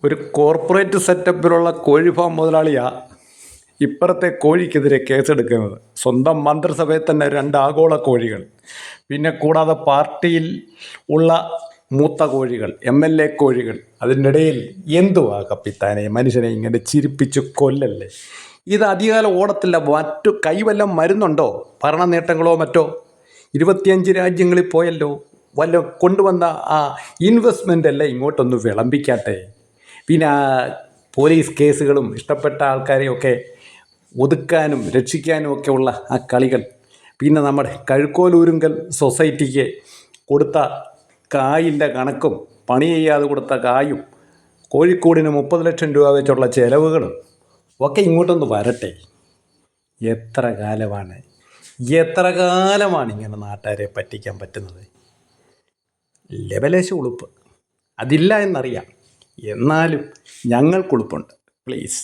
ഒരു കോർപ്പറേറ്റ് സെറ്റപ്പിലുള്ള കോഴി ഫാം മുതലാളിയാണ് ഇപ്പുറത്തെ കോഴിക്കെതിരെ കേസെടുക്കുന്നത്. സ്വന്തം മന്ത്രിസഭയിൽ തന്നെ 2 ആഗോള കോഴികൾ, പിന്നെ കൂടാതെ പാർട്ടിയിൽ ഉള്ള മൂത്ത കോഴികൾ, MLA കോഴികൾ. അതിൻ്റെ ഇടയിൽ എന്തുവാ കപ്പിത്താനെ മനുഷ്യനെ ഇങ്ങനെ ചിരിപ്പിച്ച് കൊല്ലല്ലേ. ഇത് അധികകാലം ഓടത്തില്ല. മറ്റു കൈവല്ലം മരുന്നുണ്ടോ? ഭരണ നേട്ടങ്ങളോ മറ്റോ? 25 രാജ്യങ്ങളിൽ പോയല്ലോ. വല്ല കൊണ്ടുവന്ന ആ ഇൻവെസ്റ്റ്മെൻ്റ് അല്ലേ ഇങ്ങോട്ടൊന്ന് വിളമ്പിക്കാട്ടെ. പിന്നെ ആ പോലീസ് കേസുകളും ഇഷ്ടപ്പെട്ട ആൾക്കാരെയൊക്കെ ഒതുക്കാനും രക്ഷിക്കാനും ഒക്കെ ഉള്ള ആ കളികൾ. പിന്നെ നമ്മുടെ കഴുക്കോലൂരുങ്കൽ സൊസൈറ്റിക്ക് കൊടുത്ത കായിൻ്റെ കണക്കും, പണി ചെയ്യാതെ കൊടുത്ത കായും, കോഴിക്കോടിന് 30 ലക്ഷം രൂപ വെച്ചുള്ള ചിലവുകളും ഒക്കെ ഇങ്ങോട്ടൊന്ന് വരട്ടെ. എത്ര കാലമാണ് ഇങ്ങനെ നാട്ടുകാരെ പറ്റിക്കാൻ പറ്റുന്നത്? ലെവലേശം ഉളുപ്പ് അതില്ല എന്നറിയാം, എന്നാലും ഞങ്ങൾക്കുളുപ്പുണ്ട്. പ്ലീസ്.